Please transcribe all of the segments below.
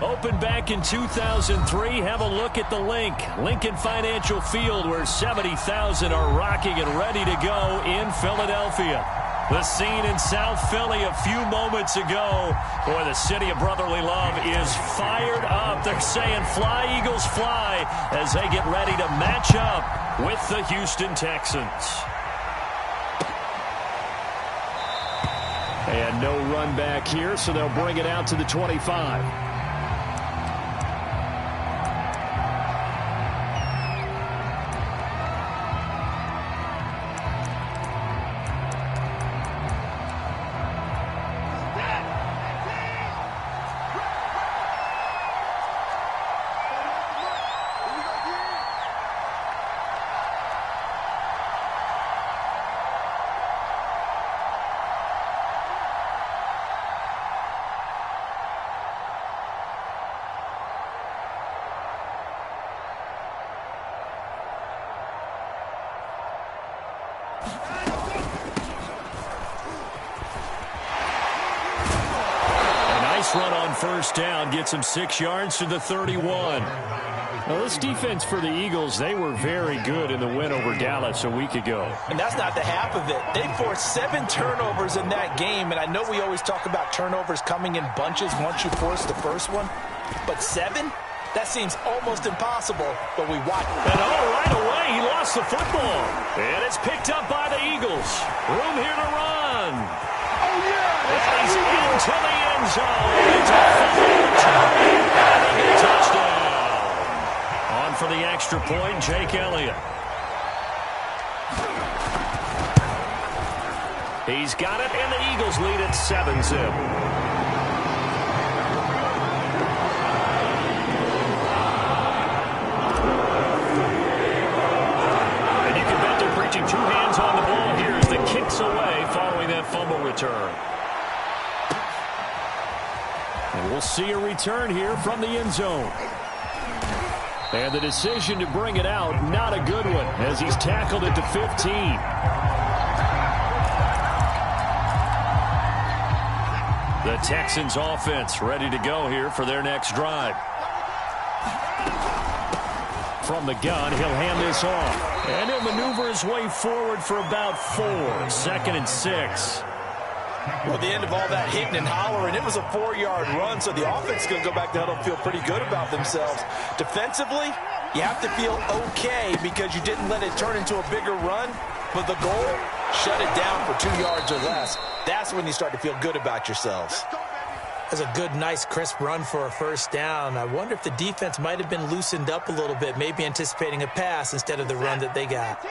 Opened back in 2003. Have a look at the Lincoln Financial Field, where 70,000 are rocking and ready to go in Philadelphia. The scene in South Philly a few moments ago. Boy, the city of brotherly love is fired up. They're saying, "Fly, Eagles, fly," as they get ready to match up with the Houston Texans. And no run back here, so they'll bring it out to the 25. Run on first down gets him 6 yards to the 31. Well, this defense for the Eagles, they were very good in the win over Dallas a week ago. And that's not the half of it. They forced 7 turnovers in that game, and I know we always talk about turnovers coming in bunches once you force the first one, but 7? That seems almost impossible, but we watch. And right away, he lost the football. And it's picked up by the Eagles. Room here to run. Oh, yeah! He's into the end zone. It's a fumble return and a touchdown. On for the extra point, Jake Elliott. He's got it, and the Eagles lead at 7-zip. And you can bet they're preaching 2 hands on the ball here as the kick's away following that fumble return. And we'll see a return here from the end zone. And the decision to bring it out, not a good one, as he's tackled at the 15. The Texans offense ready to go here for their next drive. From the gun, he'll hand this off. And he'll maneuver his way forward for about 4. 2nd and 6. Well, at the end of all that hitting and hollering, it was a 4-yard run, so the offense is going to go back down and feel pretty good about themselves. Defensively, you have to feel okay because you didn't let it turn into a bigger run, but the goal, shut it down for 2 yards or less. That's when you start to feel good about yourselves. That's a good, nice, crisp run for a first down. I wonder if the defense might have been loosened up a little bit, maybe anticipating a pass instead of the run that they got.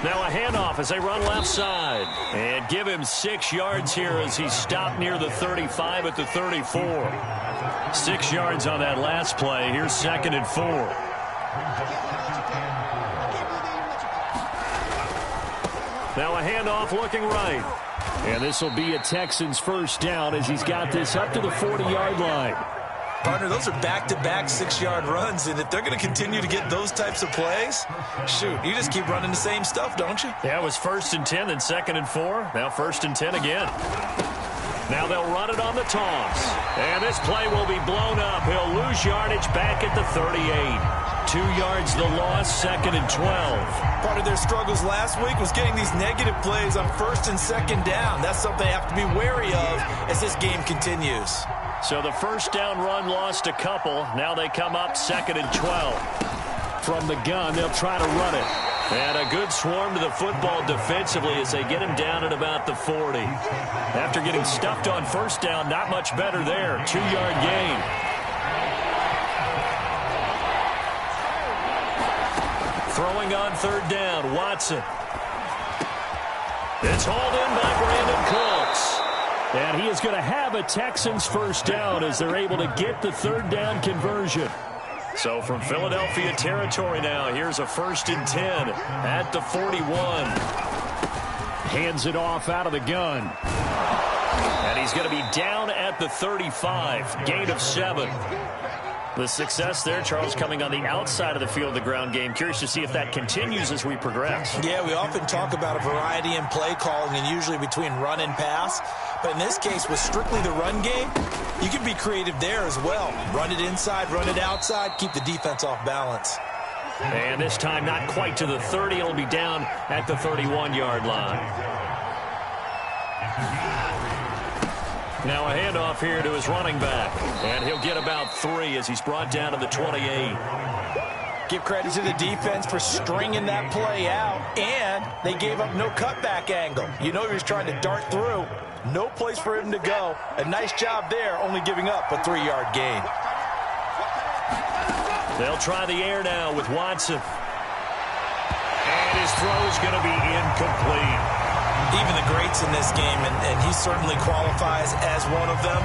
Now a handoff as they run left side. And give him 6 yards here as he stopped near the 35 at the 34. 6 yards on that last play. Here's 2nd and 4. Now a handoff looking right. And this will be a Texans first down as he's got this up to the 40-yard line. Partner, those are back-to-back 6-yard runs, and if they're going to continue to get those types of plays, shoot, you just keep running the same stuff, don't you? Yeah, it was 1st and 10, then 2nd and 4. Now 1st and 10 again. Now they'll run it on the toss. And this play will be blown up. He'll lose yardage back at the 38. 2 yards the loss, 2nd and 12. Part of their struggles last week was getting these negative plays on 1st and 2nd down. That's something they have to be wary of as this game continues. So the first down run lost a couple. Now they come up 2nd and 12. From the gun, they'll try to run it. And a good swarm to the football defensively as they get him down at about the 40. After getting stuffed on first down, not much better there. 2-yard gain. Throwing on 3rd down, Watson. It's hauled in by Brandon Cooks. And he is going to have a Texans first down as they're able to get the 3rd down conversion. So from Philadelphia territory now, here's a 1st and 10 at the 41. Hands it off out of the gun. And he's going to be down at the 35. Gain of 7. The success there, Charles, coming on the outside of the field, the ground game. Curious to see if that continues as we progress. Yeah, we often talk about a variety in play calling and usually between run and pass. But in this case, with strictly the run game, you can be creative there as well. Run it inside, run it outside, keep the defense off balance. And this time not quite to the 30. It'll be down at the 31-yard line. Now a handoff here to his running back. And he'll get about 3 as he's brought down to the 28. Give credit to the defense for stringing that play out. And they gave up no cutback angle. You know he was trying to dart through. No place for him to go. A nice job there, only giving up a 3-yard gain. They'll try the air now with Watson. And his throw is going to be incomplete. Even the greats in this game, and he certainly qualifies as one of them,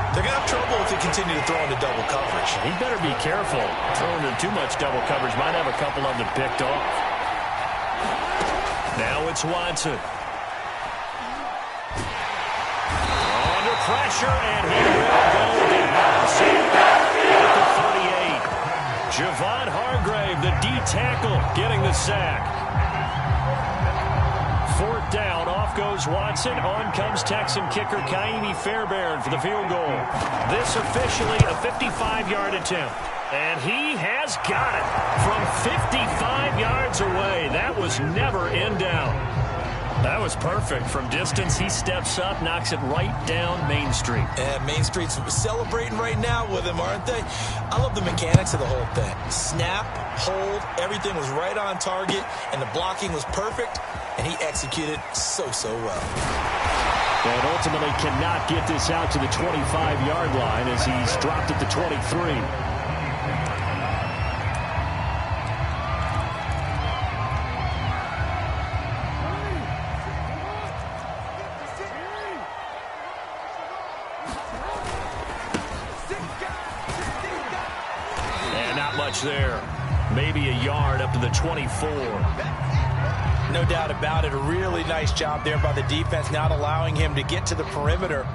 they're going to have trouble if they continue to throw into double coverage. He better be careful. Throwing into too much double coverage might have a couple of them picked off. Now it's Watson. Under pressure, and he will go down. Saved at the 38. Javon Hargrave, the D tackle, getting the sack. 4th down, off goes Watson. On comes Texan kicker Kaimi Fairbairn for the field goal. This officially a 55-yard attempt. And he has got it from 55 yards away. That was never in doubt. That was perfect. From distance, he steps up, knocks it right down Main Street. And Main Street's celebrating right now with him, aren't they? I love the mechanics of the whole thing. Snap, hold, everything was right on target, and the blocking was perfect, and he executed so well. And ultimately cannot get this out to the 25-yard line as he's dropped at the 23. There. Maybe a yard up to the 24. No doubt about it. A really nice job there by the defense, not allowing him to get to the perimeter.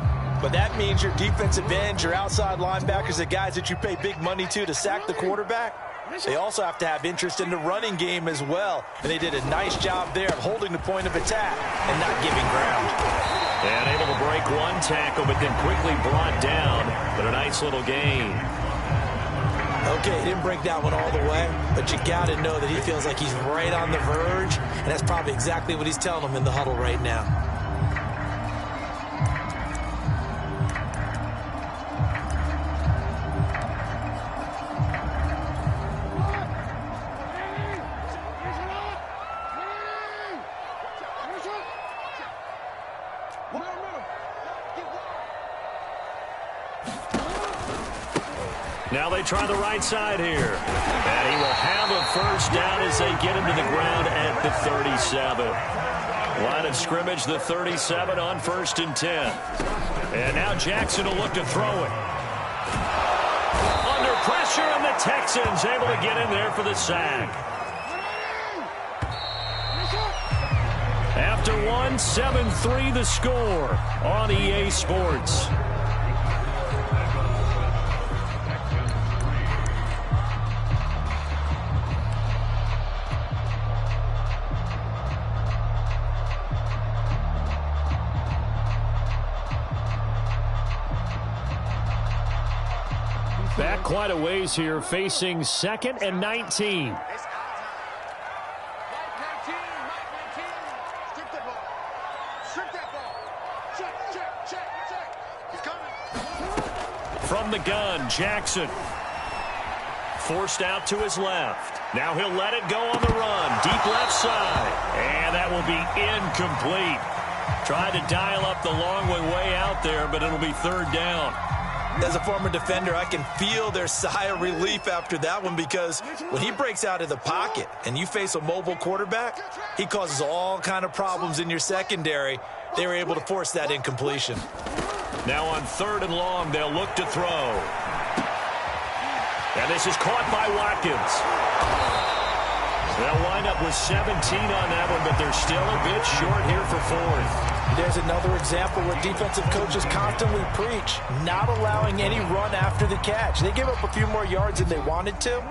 But that means your defensive ends, your outside linebackers, the guys that you pay big money to sack the quarterback, they also have to have interest in the running game as well. And they did a nice job there of holding the point of attack and not giving ground. And able to break one tackle, but then quickly brought down. But a nice little gain. Okay, he didn't break that one all the way, but you got to know that he feels like he's right on the verge, and that's probably exactly what he's telling them in the huddle right now. Now they try the right side here. And he will have a first down as they get him to the ground at the 37. Line of scrimmage, the 37 on 1st and 10. And now Jackson will look to throw it. Under pressure, and the Texans able to get in there for the sack. After one, 7-3 the score on EA Sports. Back quite a ways here, facing 2nd and 19. From the gun, Jackson. Forced out to his left. Now he'll let it go on the run. Deep left side. And that will be incomplete. Tried to dial up the long way out there, but it'll be 3rd down. As a former defender, I can feel their sigh of relief after that one, because when he breaks out of the pocket and you face a mobile quarterback, he causes all kind of problems in your secondary. They were able to force that incompletion. Now on 3rd and long, they'll look to throw. And this is caught by Watkins. They'll wind up with 17 on that one, but they're still a bit short here for 4th. There's another example where defensive coaches constantly preach, not allowing any run after the catch. They gave up a few more yards than they wanted to,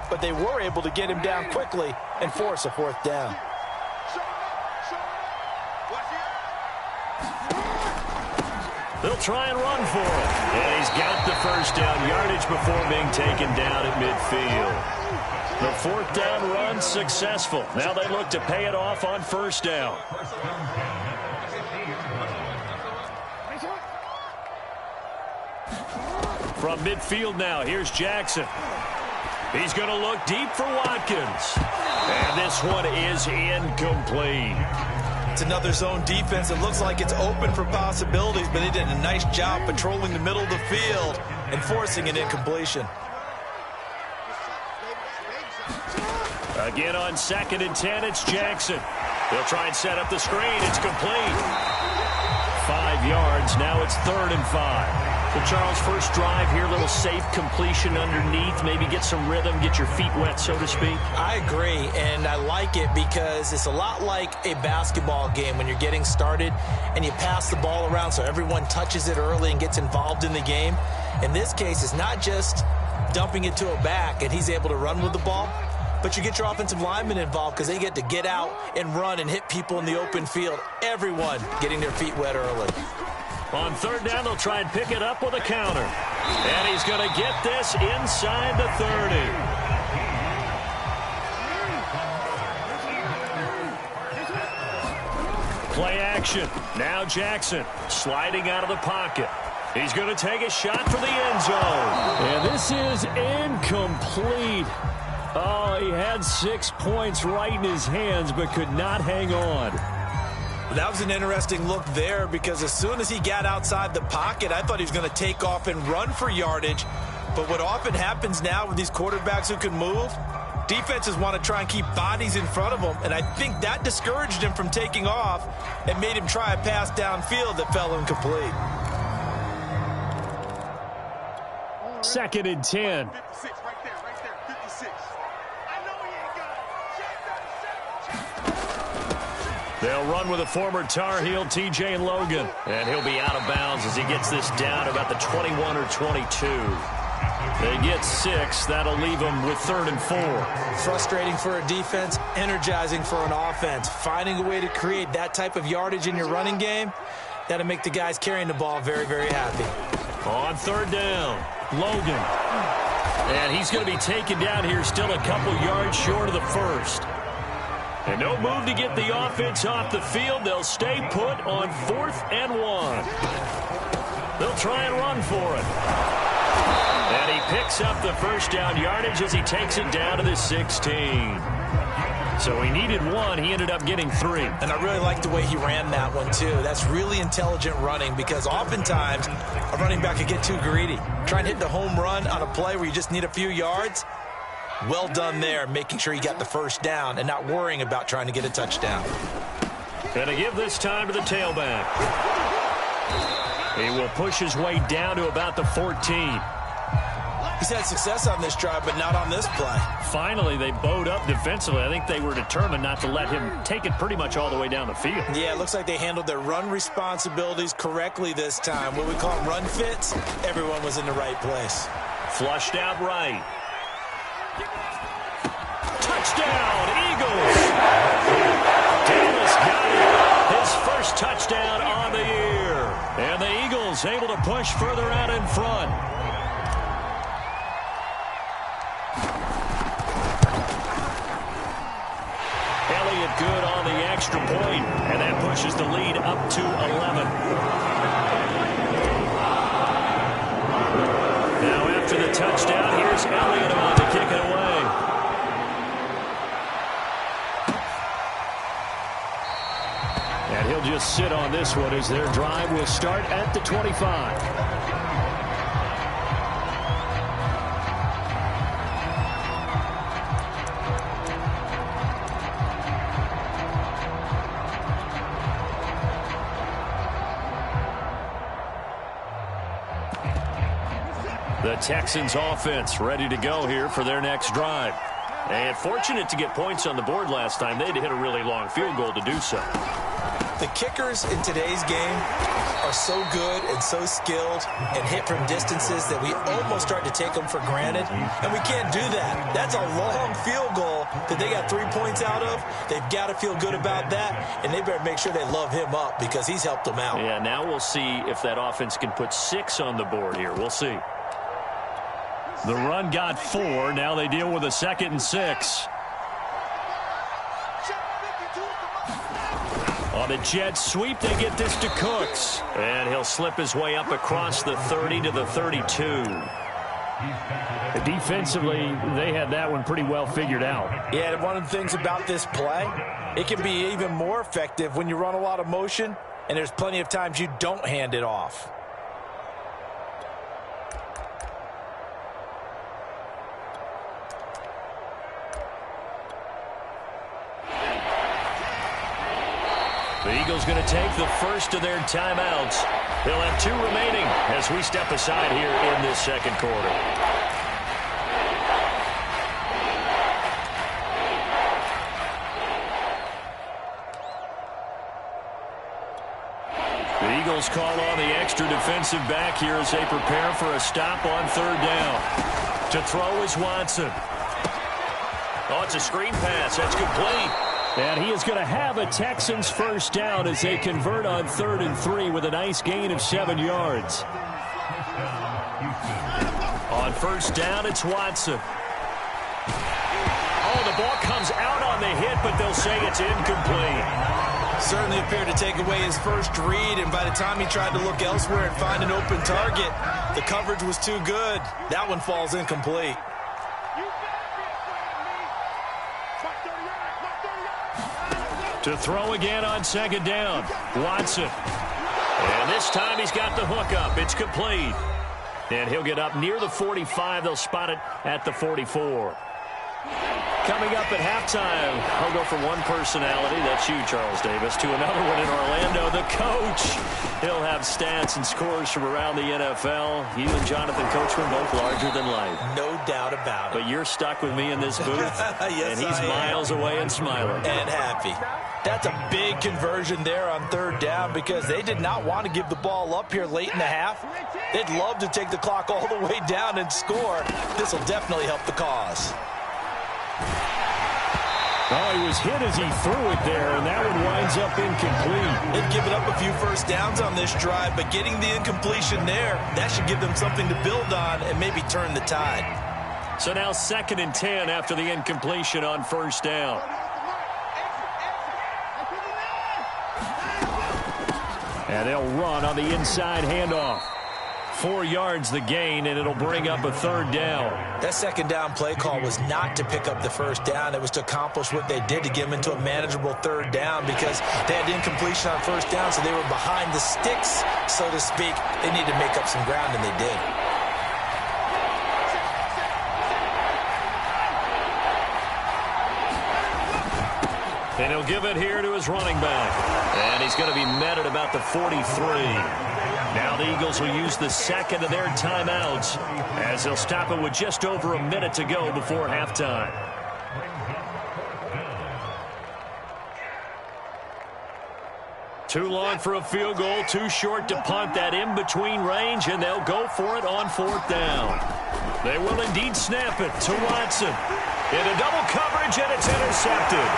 but they were able to get him down quickly and force a fourth down. They'll try and run for it. And he's got the first down yardage before being taken down at midfield. The fourth down run successful. Now they look to pay it off on first down. From midfield now, here's Jackson. He's going to look deep for Watkins. And this one is incomplete. It's another zone defense. It looks like it's open for possibilities, but they did a nice job patrolling the middle of the field and forcing an incompletion. Again on 2nd and 10, it's Jackson. They'll try and set up the screen. It's complete. 5 yards. Now it's 3rd and 5. Well, Charles, first drive here, little safe completion underneath, maybe get some rhythm, get your feet wet, so to speak. I agree, and I like it because it's a lot like a basketball game when you're getting started and you pass the ball around so everyone touches it early and gets involved in the game. In this case, it's not just dumping it to a back and he's able to run with the ball, but you get your offensive linemen involved because they get to get out and run and hit people in the open field. Everyone getting their feet wet early. On 3rd down, they'll try and pick it up with a counter. And he's going to get this inside the 30. Play action. Now Jackson sliding out of the pocket. He's going to take a shot for the end zone. And this is incomplete. Oh, he had 6 points right in his hands, but could not hang on. That was an interesting look there because as soon as he got outside the pocket, I thought he was going to take off and run for yardage. But what often happens now with these quarterbacks who can move, defenses want to try and keep bodies in front of them. And I think that discouraged him from taking off and made him try a pass downfield that fell incomplete. 2nd and 10. They'll run with a former Tar Heel, T.J. Logan. And he'll be out of bounds as he gets this down about the 21 or 22. They get 6. That'll leave them with 3rd and 4. Frustrating for a defense, energizing for an offense. Finding a way to create that type of yardage in your running game, that'll make the guys carrying the ball very, very happy. On 3rd down, Logan. And he's going to be taken down here still a couple yards short of the first. And no move to get the offense off the field. They'll stay put on 4th and 1. They'll try and run for it. And he picks up the first down yardage as he takes it down to the 16. So he needed 1. He ended up getting 3. And I really like the way he ran that one, too. That's really intelligent running because oftentimes a running back could get too greedy. Try and hit the home run on a play where you just need a few yards. Well done there, making sure he got the first down and not worrying about trying to get a touchdown. Going to give this time to the tailback. He will push his way down to about the 14. He's had success on this drive, but not on this play. Finally, they bowed up defensively. I think they were determined not to let him take it pretty much all the way down the field. Yeah, it looks like they handled their run responsibilities correctly this time. What we call run fits, everyone was in the right place. Flushed out right. Touchdown, Eagles! Davis got it. His first touchdown on the year. And the Eagles able to push further out in front. Elliott good on the extra point, and that pushes the lead up to 11. Now after the touchdown, here's Elliott on to kick it away. And he'll just sit on this one as their drive will start at the 25. The Texans offense ready to go here for their next drive. And fortunate to get points on the board last time. They had to hit a really long field goal to do so. The kickers in today's game are so good and so skilled and hit from distances that we almost start to take them for granted, and we can't do that. That's a long field goal that they got 3 points out of. They've got to feel good about that, and they better make sure they love him up because he's helped them out. Yeah, now we'll see if that offense can put 6 on the board here. We'll see. The run got 4. Now they deal with a 2nd and 6. On the jet sweep, they get this to Cooks. And he'll slip his way up across the 30 to the 32. Defensively, they had that one pretty well figured out. Yeah, one of the things about this play, it can be even more effective when you run a lot of motion, and there's plenty of times you don't hand it off. The Eagles going to take the first of their timeouts. They'll have 2 remaining as we step aside here in this second quarter. The Eagles call on the extra defensive back here as they prepare for a stop on 3rd down. To throw is Watson. Oh, it's a screen pass. That's complete. And he is going to have a Texans first down as they convert on 3rd and 3 with a nice gain of 7 yards. On 1st down, it's Watson. Oh, the ball comes out on the hit, but they'll say it's incomplete. Certainly appeared to take away his first read, and by the time he tried to look elsewhere and find an open target, the coverage was too good. That one falls incomplete. To throw again on 2nd down, Watson. And this time he's got the hook up. It's complete. And he'll get up near the 45. They'll spot it at the 44. Coming up at halftime, I'll go from one personality, that's you, Charles Davis, to another one in Orlando, the coach. He'll have stats and scores from around the NFL. You and Jonathan Coachman both larger than life. No doubt about it. But you're stuck with me in this booth, Yes, and he's miles away and smiling. And happy. That's a big conversion there on 3rd down because they did not want to give the ball up here late in the half. They'd love to take the clock all the way down and score. This will definitely help the cause. Oh, he was hit as he threw it there, and that one winds up incomplete. They've given up a few first downs on this drive, but getting the incompletion there, that should give them something to build on and maybe turn the tide. So now 2nd and 10 after the incompletion on 1st down. And they'll run on the inside handoff. 4 yards the gain, and it'll bring up a 3rd down. That 2nd down play call was not to pick up the 1st down. It was to accomplish what they did to get them into a manageable 3rd down because they had incompletion on 1st down, so they were behind the sticks, so to speak. They needed to make up some ground, and they did. And he'll give it here to his running back. And he's going to be met at about the 43. Now the Eagles will use the 2nd of their timeouts as they'll stop it with just over a minute to go before halftime. Too long for a field goal, too short to punt. That in-between range, and they'll go for it on 4th down. They will indeed snap it to Watson. Into double coverage, and it's intercepted.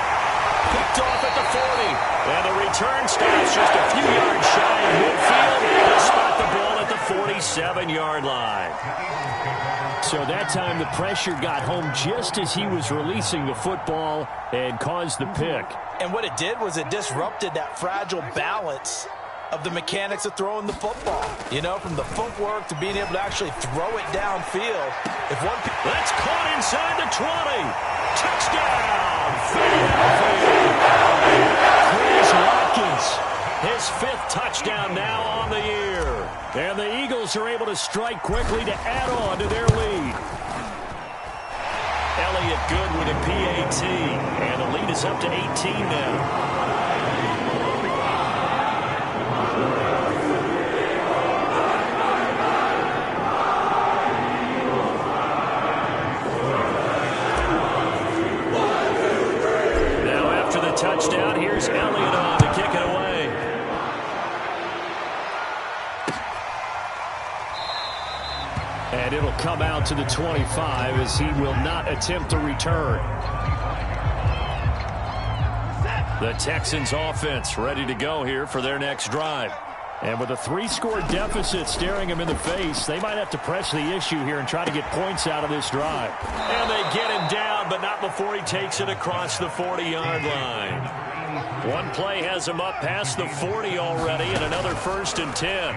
Picked off at the 40. And the return stops just a few yards shy of midfield. They'll spot the ball at the 47-yard line. So that time the pressure got home just as he was releasing the football and caused the pick. And what it did was it disrupted that fragile balance of the mechanics of throwing the football. You know, from the footwork to being able to actually throw it downfield. That's caught inside the 20. Touchdown, Philadelphia. Chris Watkins, his 5th touchdown now on the year. And the Eagles are able to strike quickly to add on to their lead. Elliott good with a PAT. And the lead is up to 18 now. Touchdown. Here's Elliott on to kick it away. And it'll come out to the 25 as he will not attempt to return. The Texans offense ready to go here for their next drive. And with a 3-score deficit staring him in the face, they might have to press the issue here and try to get points out of this drive. And they get him down, but not before he takes it across the 40-yard line. One play has him up past the 40 already, and another 1st and 10.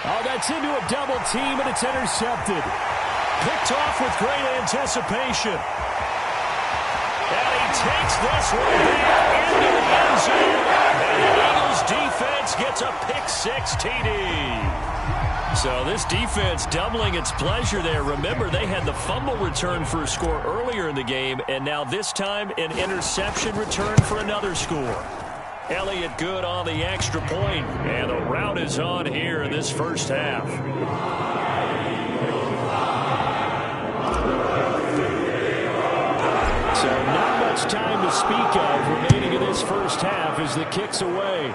Oh, that's into a double team, and it's intercepted. Picked off with great anticipation. And he takes this one back into the end zone. And the Eagles defense gets a pick-6 TD. So this defense doubling its pleasure there. Remember, they had the fumble return for a score earlier in the game, and now this time an interception return for another score. Elliott good on the extra point, and the rout is on here in this first half. So not much time to speak of remaining in this first half as the kick's away.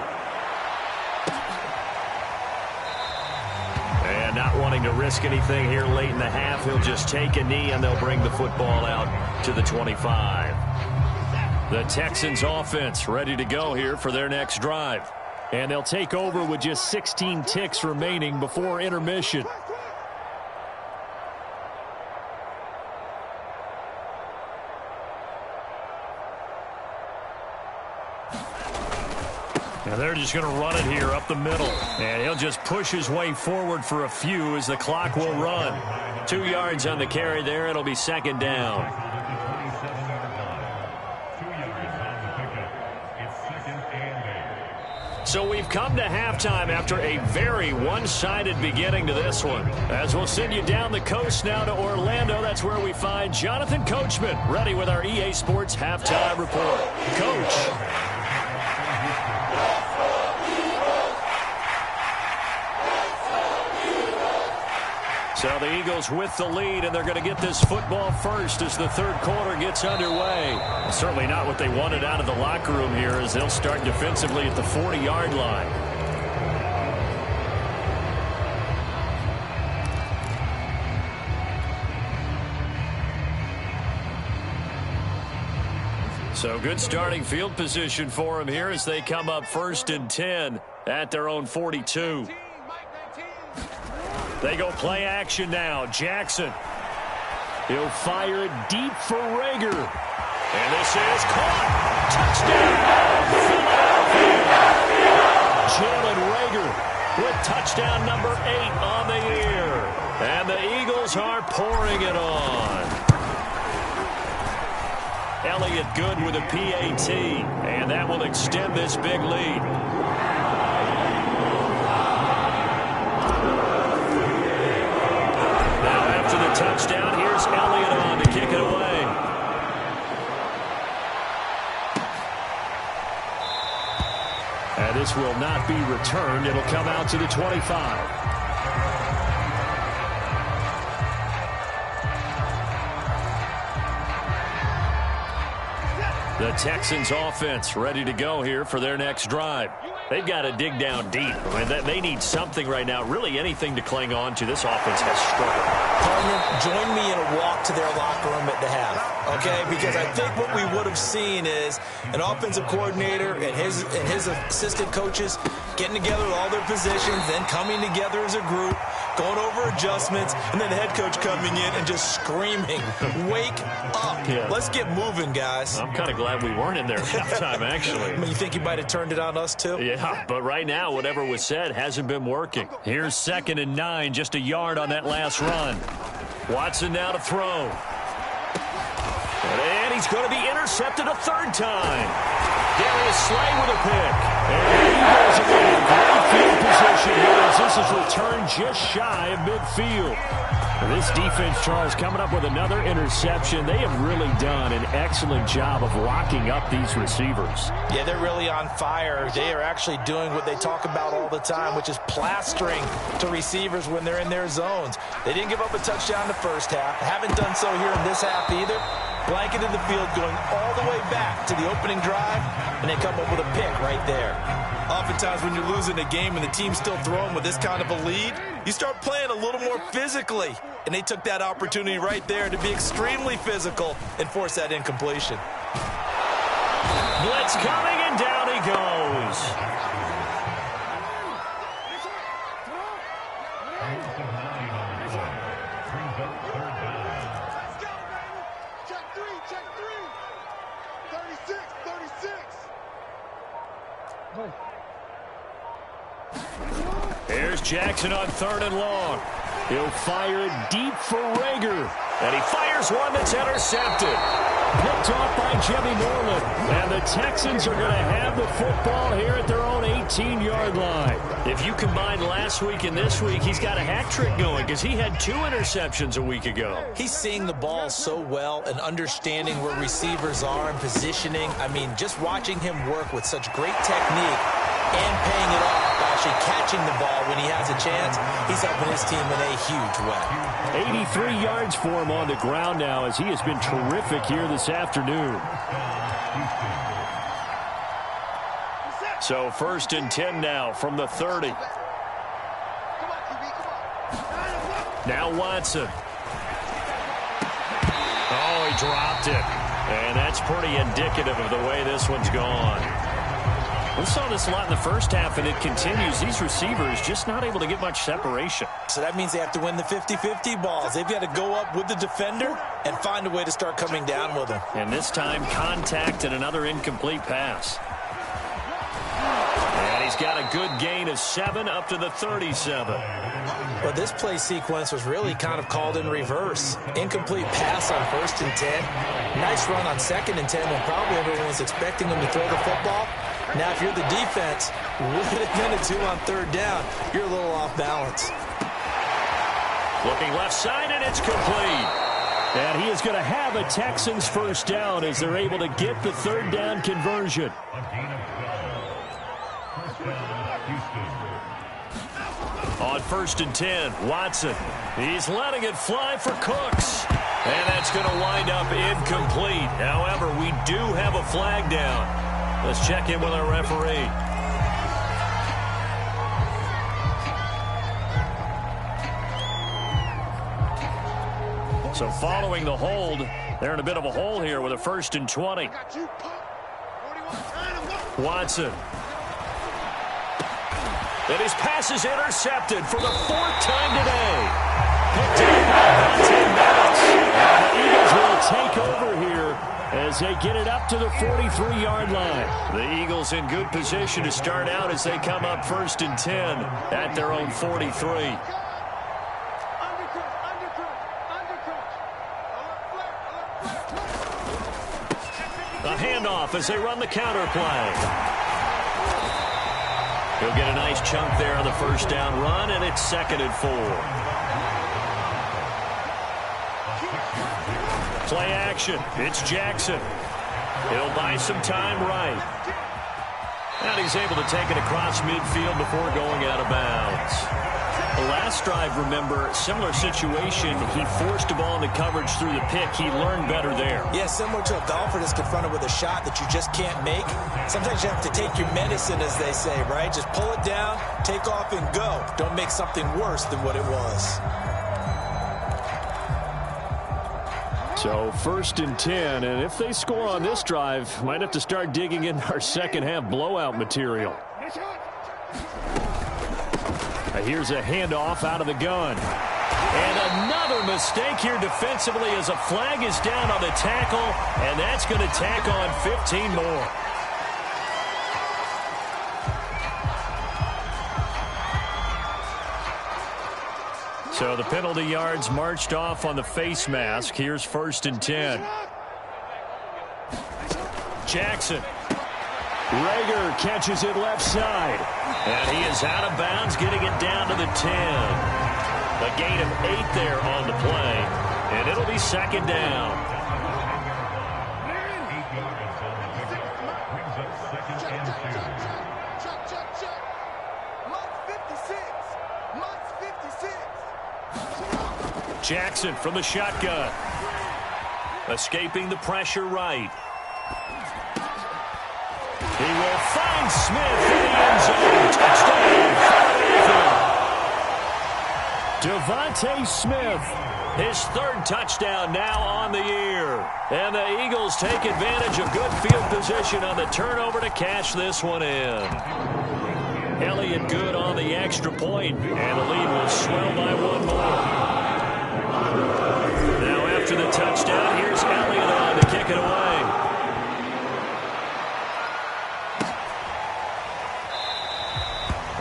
And not wanting to risk anything here late in the half, he'll just take a knee and they'll bring the football out to the 25. The Texans offense ready to go here for their next drive. And they'll take over with just 16 ticks remaining before intermission. And they're just going to run it here up the middle. And he'll just push his way forward for a few as the clock will run. 2 yards on the carry there. It'll be 2nd down. So we've come to halftime after a very one-sided beginning to this one. As we'll send you down the coast now to Orlando, that's where we find Jonathan Coachman ready with our EA Sports Halftime Report. Coach. So the Eagles with the lead, and they're going to get this football first as the 3rd quarter gets underway. Certainly not what they wanted out of the locker room here as they'll start defensively at the 40-yard line. So good starting field position for them here as they come up 1st and 10 at their own 42. They go play action now. Jackson. He'll fire it deep for Rager. And this is caught. Touchdown. Jalen Rager with touchdown number 8 on the year. And the Eagles are pouring it on. Elliott good with a PAT. And that will extend this big lead. Touchdown. Here's Elliott on to kick it away. And this will not be returned. It'll come out to the 25. The Texans offense ready to go here for their next drive. They've got to dig down deep. I mean, they need something right now, really anything to cling on to. This offense has struggled. Partner, join me in a walk to their locker room at the half, okay? Because I think what we would have seen is an offensive coordinator and his assistant coaches getting together with all their positions, then coming together as a group, going over adjustments, and then the head coach coming in and just screaming, wake up. Yeah. Let's get moving, guys. I'm kind of glad we weren't in there at halftime, actually. I mean, you think you might have turned it on us, too? Yeah, but right now, whatever was said hasn't been working. Here's 2nd and 9, just a yard on that last run. Watson now to throw. And he's going to be intercepted a 3rd time. Darius Slay with a pick. And the Eagles are in great field position here as this is returned just shy of midfield. This defense, Charles, coming up with another interception. They have really done an excellent job of locking up these receivers. Yeah, they're really on fire. They are actually doing what they talk about all the time, which is plastering to receivers when they're in their zones. They didn't give up a touchdown in the first half. Haven't done so here in this half either. blanketed the field, going all the way back to the opening drive, and they come up with a pick right there. Oftentimes when you're losing a game and the team's still throwing with this kind of a lead, you start playing a little more physically. And they took that opportunity right there to be extremely physical and force that incompletion. Blitz coming, and down he goes. Check three. 36. Here's Jackson on 3rd and long. He'll fire it deep for Rager. And he fires one that's intercepted. Picked off by Jimmy Moreland. And the Texans are going to have the football here at their own 18-yard line. If you combine last week and this week, he's got a hat trick going because he had 2 interceptions a week ago. He's seeing the ball so well and understanding where receivers are and positioning. I mean, just watching him work with such great technique and paying it off by actually catching the ball when he has a chance, he's helping his team in a huge way. 83 yards for him on the ground now as he has been terrific here this afternoon. So 1st and 10 now from the 30. Now Watson. Oh, he dropped it. And that's pretty indicative of the way this one's gone. We saw this a lot in the first half, and it continues. These receivers just not able to get much separation. So that means they have to win the 50-50 balls. They've got to go up with the defender and find a way to start coming down with him. And this time, contact and another incomplete pass. And he's got a good gain of 7 up to the 37. Well, this play sequence was really kind of called in reverse. Incomplete pass on 1st and 10. Nice run on 2nd and 10 when probably everyone was expecting him to throw the football. Now, if you're the defense, with a minute 2 on 3rd down, you're a little off balance. Looking left side, and it's complete. And he is going to have a Texans 1st down as they're able to get the 3rd down conversion. On 1st and 10, Watson. He's letting it fly for Cooks. And that's going to wind up incomplete. However, we do have a flag down. Let's check in with our referee. So following the hold, they're in a bit of a hole here with a 1st and 20. Watson. And his pass is intercepted for the 4th time today. Picked up by 10 minutes. And the Eagles will take over here as they get it up to the 43-yard line. The Eagles in good position to start out as they come up 1st and 10 at their own 43. A handoff as they run the counter play. He'll get a nice chunk there on the 1st down run, and it's 2nd and 4. Play action. It's Jackson. He'll buy some time right. And he's able to take it across midfield before going out of bounds. The last drive, remember, similar situation. He forced a ball into coverage through the pick. He learned better there. Yeah, similar to a golfer that's confronted with a shot that you just can't make. Sometimes you have to take your medicine, as they say, right? Just pull it down, take off, and go. Don't make something worse than what it was. So 1st and 10, and if they score on this drive, might have to start digging in our second half blowout material. Here's a handoff out of the gun. And another mistake here defensively as a flag is down on the tackle, and that's going to tack on 15 more. So the penalty yards marched off on the face mask. Here's 1st and 10. Jackson. Rager catches it left side. And he is out of bounds, getting it down to the 10. A gain of 8 there on the play. And it'll be 2nd down. Jackson from the shotgun. Escaping the pressure right. He will find Smith in the end zone. Touchdown, Philadelphia. Devontae Smith, his third touchdown now on the year. And the Eagles take advantage of good field position on the turnover to cash this one in. Elliott good on the extra point, and the lead will swell by one more. Now after the touchdown, here's Elliott on to kick it away.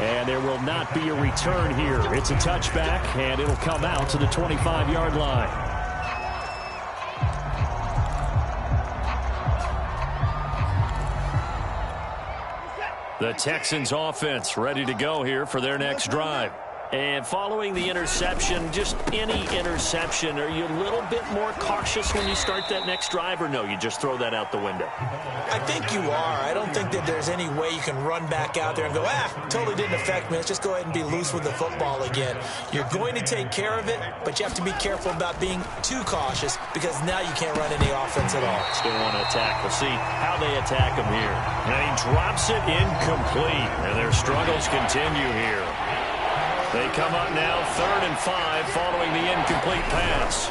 And there will not be a return here. It's a touchback, and it'll come out to the 25-yard line. The Texans offense ready to go here for their next drive. And following the interception, just any interception, are you a little bit more cautious when you start that next drive, or no, you just throw that out the window? I think you are. I don't think that there's any way you can run back out there and go, totally didn't affect me. Let's just go ahead and be loose with the football again. You're going to take care of it, but you have to be careful about being too cautious because now you can't run any offense at all. Still want to attack. We'll see how they attack him here. And he drops it incomplete, and their struggles continue here. They come up now 3rd and 5 following the incomplete pass.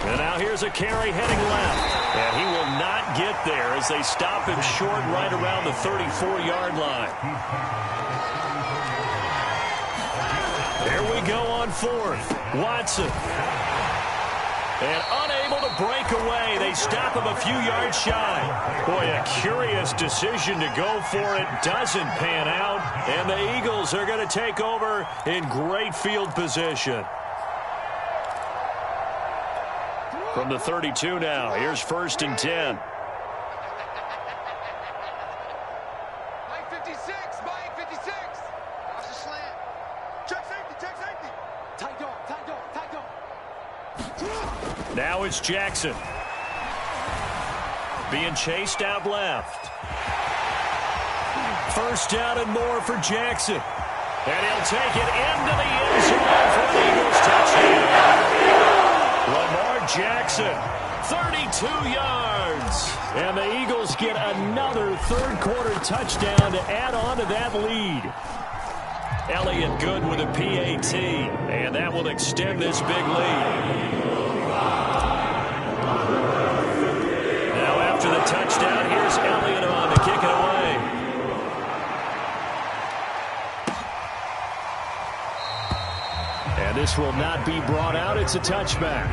And now here's a carry heading left. And he will not get there as they stop him short right around the 34-yard line. There we go on 4th. Watson. And unable to break away. They stop him a few yards shy. Boy, a curious decision to go for it. Doesn't pan out. And the Eagles are going to take over in great field position. From the 32 now, here's 1st and 10. Mike 56, Mike 56. Watch the slant. Check safety, check safety. Tight dog, tight dog, tight dog. Now it's Jackson. Being chased out left. 1st down and more for Jackson. And he'll take it into the end zone for the Eagles touchdown. Lamar Jackson, 32 yards. And the Eagles get another 3rd quarter touchdown to add on to that lead. Elliott good with a PAT. And that will extend this big lead. Now after the touchdown, here's Elliott on to kick it away. And this will not be brought out. It's a touchback.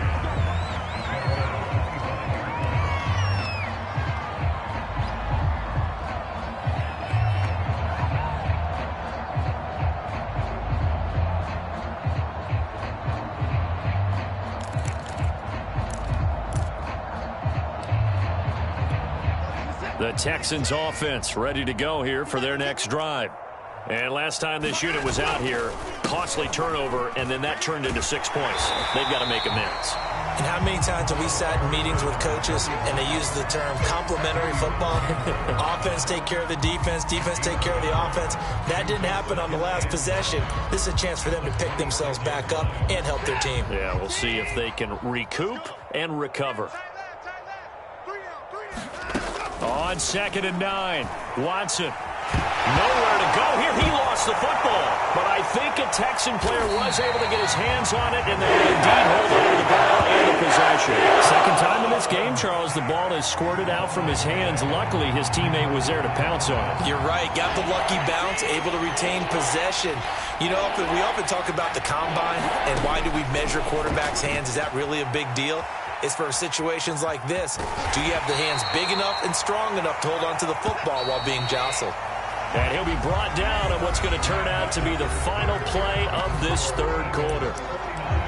The Texans offense ready to go here for their next drive. And last time this unit was out here, costly turnover, and then that turned into 6 points. They've got to make amends. And how many times have we sat in meetings with coaches and they use the term complementary football? Offense take care of the defense, defense take care of the offense. That didn't happen on the last possession. This is a chance for them to pick themselves back up and help their team. Yeah, we'll see if they can recoup and recover. On 2nd and 9, Watson. Nowhere to go here. He lost the football. But I think a Texan player was able to get his hands on it, and they will indeed hold on to the ball and the possession. Second time in this game, Charles, the ball has squirted out from his hands. Luckily, his teammate was there to pounce on it. You're right. Got the lucky bounce, able to retain possession. You know, we often talk about the combine and why do we measure quarterbacks' hands. Is that really a big deal? It's for situations like this. Do you have the hands big enough and strong enough to hold on to the football while being jostled? And he'll be brought down on what's going to turn out to be the final play of this 3rd quarter.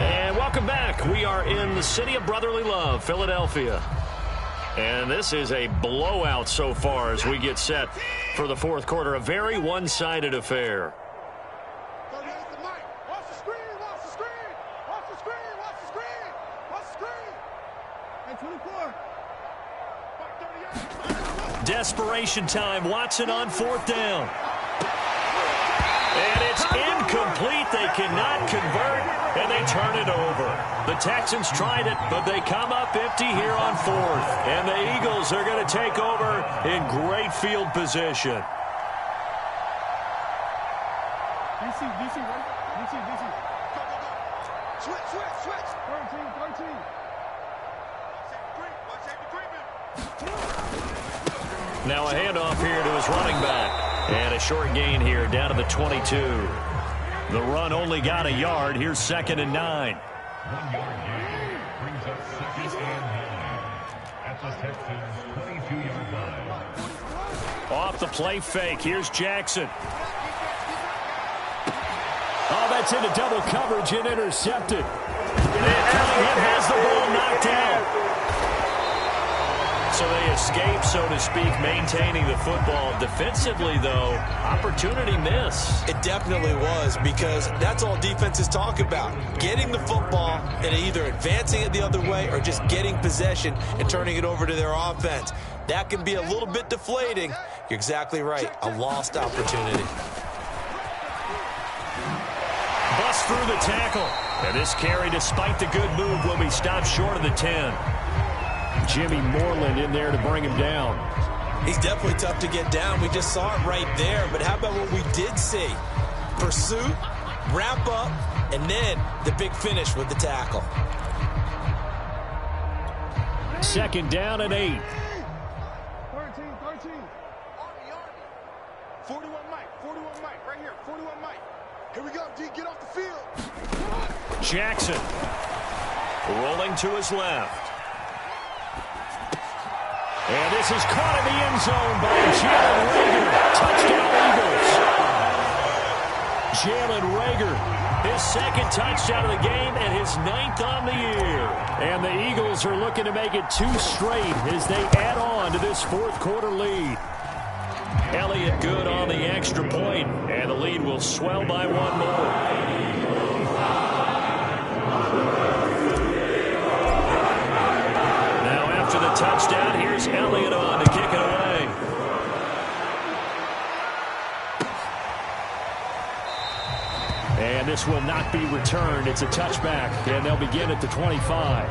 And welcome back. We are in the city of brotherly love, Philadelphia. And this is a blowout so far as we get set for the 4th quarter. A very one-sided affair. Desperation time. Watson on 4th down. And it's incomplete. They cannot convert, and they turn it over. The Texans tried it, but they come up empty here on 4th. And the Eagles are going to take over in great field position. DC, right? DC. Go. Switch. 13. Now a handoff here to his running back. And a short gain here down to the 22. The run only got a yard. Here's 2nd and 9. 1 yard gain brings up 2nd and 9 at the Texans' 22-yard line. Off the play fake. Here's Jackson. Oh, that's into double coverage and intercepted. And Elliott has the ball knocked out. So they escape, so to speak, maintaining the football. Defensively, though, opportunity miss. It definitely was, because that's all defenses talk about. Getting the football and either advancing it the other way or just getting possession and turning it over to their offense. That can be a little bit deflating. You're exactly right. A lost opportunity. Bust through the tackle. And this carry, despite the good move, will be stopped short of the 10. Jimmy Moreland in there to bring him down. He's definitely tough to get down. We just saw it right there. But how about what we did see? Pursuit, wrap up, and then the big finish with the tackle. 2nd down and 8. 13. 41 Mike, right here. 41 Mike. Here we go, D. Get off the field. Jackson rolling to his left. And this is caught in the end zone by Jalen Reagor. Touchdown, Eagles. Jalen Reagor, his 2nd touchdown of the game and his 9th on the year. And the Eagles are looking to make it 2 straight as they add on to this 4th quarter lead. Elliott good on the extra point, and the lead will swell by 1 more. After the touchdown, here's Elliott on to kick it away. And this will not be returned. It's a touchback, and they'll begin at the 25.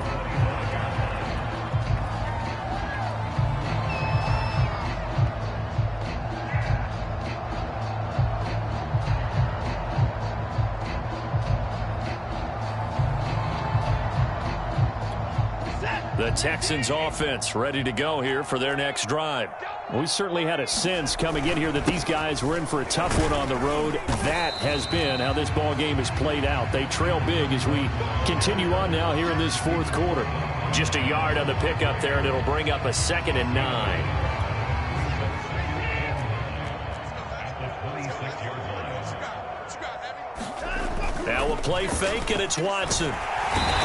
The Texans offense ready to go here for their next drive. We certainly had a sense coming in here that these guys were in for a tough one on the road. That has been how this ball game has played out. They trail big as we continue on now here in this 4th quarter. Just a yard on the pickup there, and it'll bring up a 2nd and 9. Now a play fake, and it's Watson.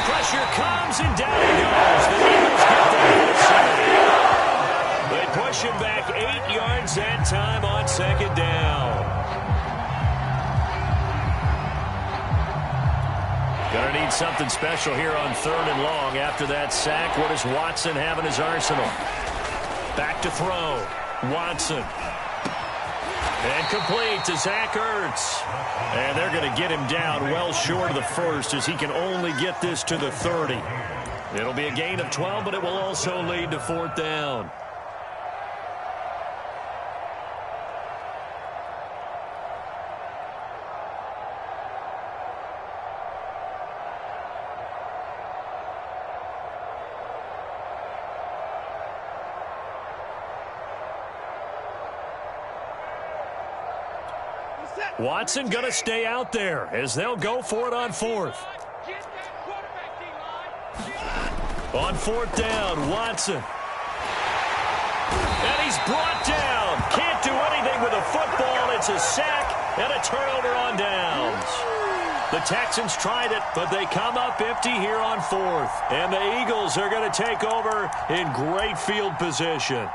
Pressure comes, and down he goes. The Eagles get the full 7. They push him back 8 yards that time on 2nd down. Gonna need something special here on 3rd and long. After that sack, what does Watson have in his arsenal? Back to throw. Watson. And complete to Zach Ertz. And they're going to get him down well short of the 1st as he can only get this to the 30. It'll be a gain of 12, but it will also lead to 4th down. Watson going to stay out there as they'll go for it on 4th. On 4th down, Watson. And he's brought down. Can't do anything with a football. It's a sack and a turnover on downs. The Texans tried it, but they come up empty here on 4th. And the Eagles are going to take over in great field position.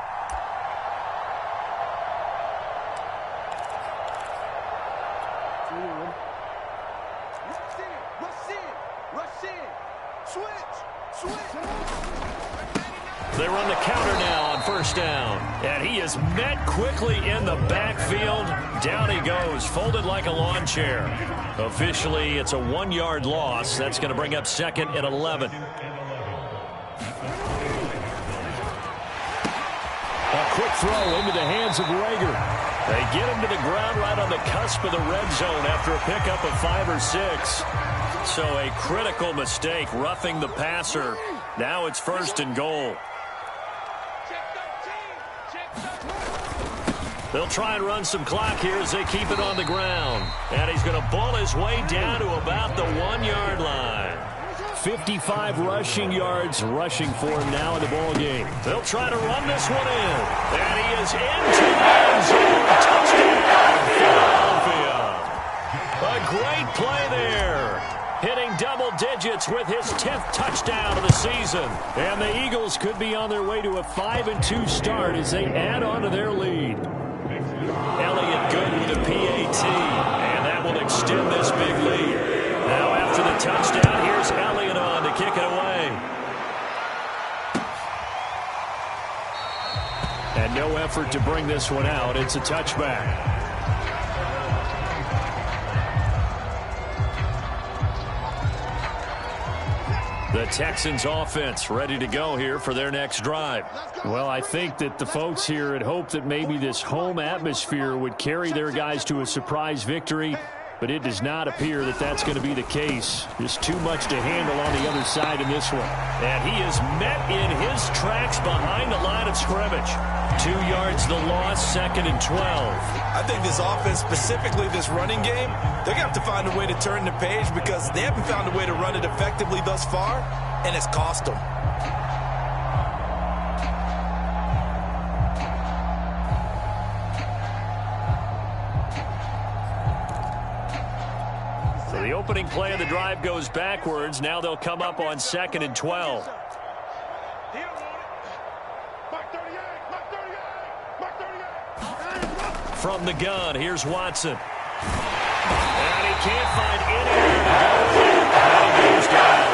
They run the counter now on first down. And he is met quickly in the backfield. Down he goes, folded like a lawn chair. Officially, it's a 1-yard loss. That's going to bring up second and 11. A quick throw into the hands of Rager. They get him to the ground right on the cusp of the red zone after a pickup of 5 or 6. So a critical mistake, roughing the passer. Now it's first and goal. They'll try and run some clock here as they keep it on the ground. And he's going to bull his way down to about the 1-yard line. 55 rushing yards rushing for him now in the ball game. They'll try to run this one in. And he is into the end zone. Touchdown, Philadelphia. A great play there. Hitting double digits with his 10th touchdown of the season. And the Eagles could be on their way to a 5-2 start as they add on to their lead. Elliott good with a PAT. And that will extend this big lead. Now after the touchdown, here's Elliott on to kick it away. And no effort to bring this one out. It's a touchback. The Texans offense ready to go here for their next drive. Well, I think that the folks here had hoped that maybe this home atmosphere would carry their guys to a surprise victory, but it does not appear that that's going to be the case. Just too much to handle on the other side in this one. And he is met in his tracks behind the line of scrimmage. 2 yards the loss, second and 12. I think this offense, specifically this running game, they're going to have to find a way to turn the page because they haven't found a way to run it effectively thus far, and it's cost them. So the opening play of the drive goes backwards. Now they'll come up on second and 12. From the gun, here's Watson. And he can't find anywhere to go. And he goes down.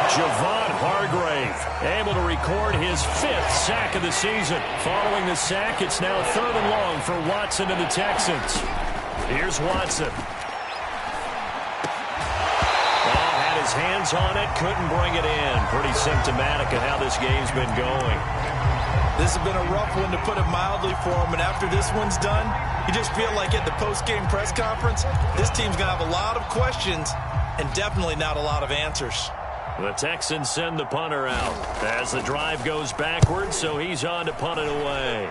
Javon Hargrave able to record his 5th sack of the season. Following the sack, it's now 3rd and long for Watson and the Texans. Here's Watson. Had his hands on it, couldn't bring it in. Pretty symptomatic of how this game's been going. This has been a rough one, to put it mildly, for him. And after this one's done, you just feel like at the post-game press conference, this team's going to have a lot of questions and definitely not a lot of answers. The Texans send the punter out as the drive goes backwards, so he's on to punt it away.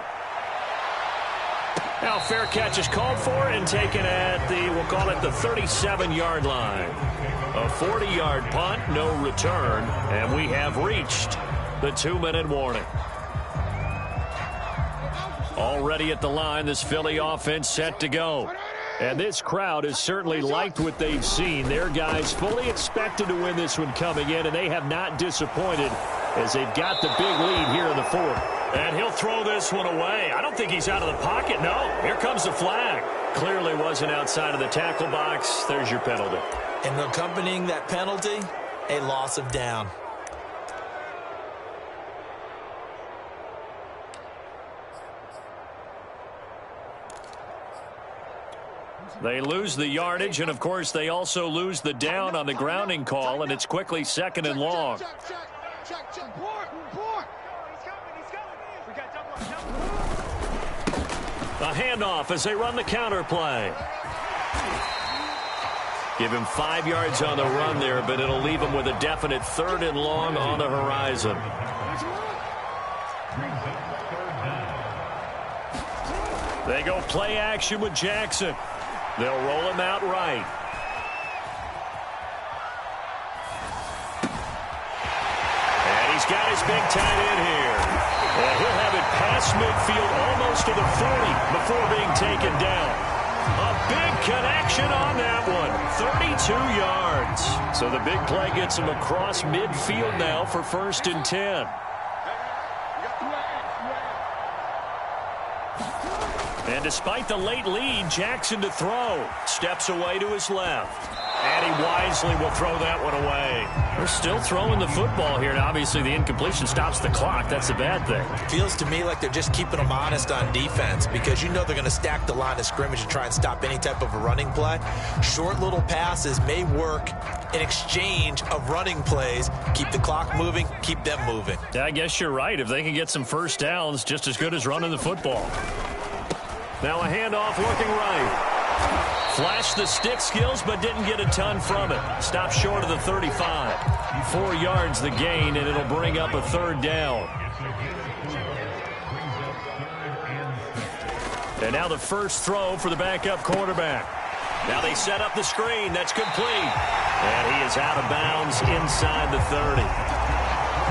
Now fair catch is called for and taken at the, we'll call it the 37-yard line. A 40-yard punt, no return, and we have reached the 2-minute warning. Already at the line, this Philly offense set to go. And this crowd has certainly liked what they've seen. Their guys fully expected to win this one coming in, and they have not disappointed as they've got the big lead here in the 4th. And he'll throw this one away. I don't think he's out of the pocket. No, here comes the flag. Clearly wasn't outside of the tackle box. There's your penalty. And accompanying that penalty, a loss of down. They lose the yardage, and of course they also lose the down on the grounding call, and it's quickly 2nd and long. A handoff as they run the counter play. Give him 5 yards on the run there, but it'll leave him with a definite 3rd and long on the horizon. They go play action with Jackson. They'll roll him out right. And he's got his big tight end here. And he'll have it past midfield almost to the 40 before being taken down. A big connection on that one. 32 yards. So the big play gets him across midfield now for 1st and 10. And despite the late lead, Jackson to throw. Steps away to his left. And he wisely will throw that one away. They're still throwing the football here, and obviously the incompletion stops the clock. That's a bad thing. Feels to me like they're just keeping them honest on defense because you know they're going to stack the line of scrimmage and try and stop any type of a running play. Short little passes may work in exchange of running plays. Keep the clock moving, keep them moving. Yeah, I guess you're right. If they can get some first downs, just as good as running the football. Now a handoff looking right. Flashed the stick skills, but didn't get a ton from it. Stopped short of the 35. 4 yards the gain, and it'll bring up a third down. And now the first throw for the backup quarterback. Now they set up the screen. That's complete. And he is out of bounds inside the 30.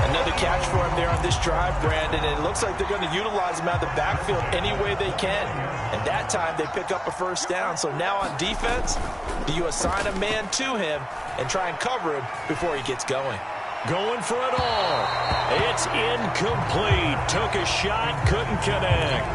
Another catch for him there on this drive, Brandon, and it looks like they're going to utilize him out of the backfield any way they can. And that time they pick up a first down. So now on defense, do you assign a man to him and try and cover him before he gets going? Going for it all. It's incomplete. Took a shot, couldn't connect.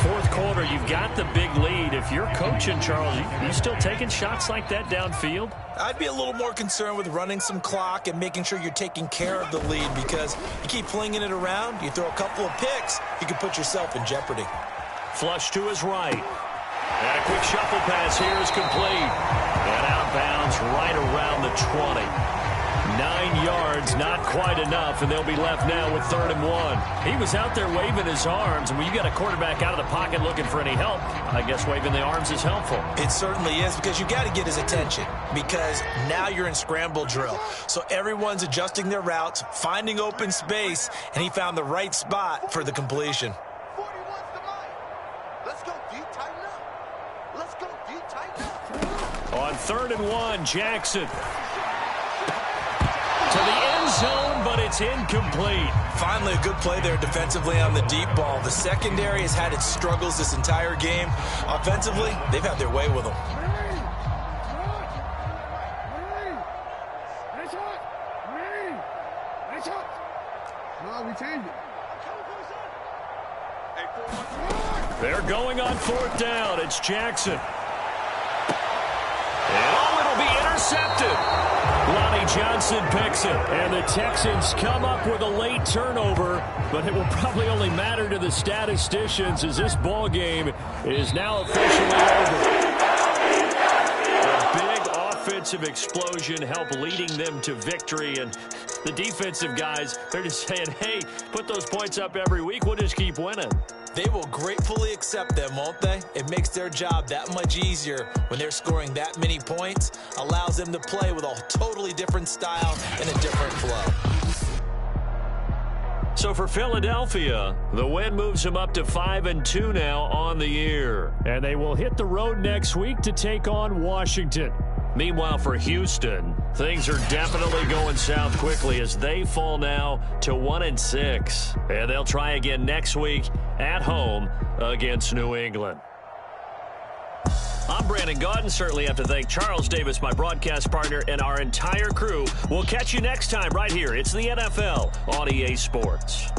Fourth quarter, you've got the big lead. If you're coaching, Charles, you still taking shots like that downfield? I'd be a little more concerned with running some clock and making sure you're taking care of the lead because you keep flinging it around, you throw a couple of picks, you can put yourself in jeopardy. Flush to his right. And a quick shuffle pass here is complete. And out of bounds right around the 20. 9 yards, not quite enough, and they'll be left now with 3rd and 1. He was out there waving his arms, and when you got a quarterback out of the pocket looking for any help, I guess waving the arms is helpful. It certainly is because you got to get his attention because now you're in scramble drill. So everyone's adjusting their routes, finding open space, and he found the right spot for the completion. 41's the line. Let's go deep, tighten up. Let's go deep, tighten up. On 3rd and 1, Jackson. To the end zone, but it's incomplete. Finally, a good play there defensively on the deep ball. The secondary has had its struggles this entire game. Offensively, they've had their way with them. They're going on 4th down. It's Jackson. Oh, it'll be intercepted. Lonnie Johnson picks it, and the Texans come up with a late turnover, but it will probably only matter to the statisticians as this ball game is now officially over. A big offensive explosion helped leading them to victory, and the defensive guys, they're just saying, hey, put those points up every week, we'll just keep winning. They will gratefully accept them, won't they? It makes their job that much easier when they're scoring that many points, allows them to play with a totally different style and a different flow. So for Philadelphia, the win moves them up to 5-2 now on the year. And they will hit the road next week to take on Washington. Meanwhile, for Houston, things are definitely going south quickly as they fall now to 1-6. And they'll try again next week at home against New England. I'm Brandon Gaudin. Certainly have to thank Charles Davis, my broadcast partner, and our entire crew. We'll catch you next time right here. It's the NFL on EA Sports.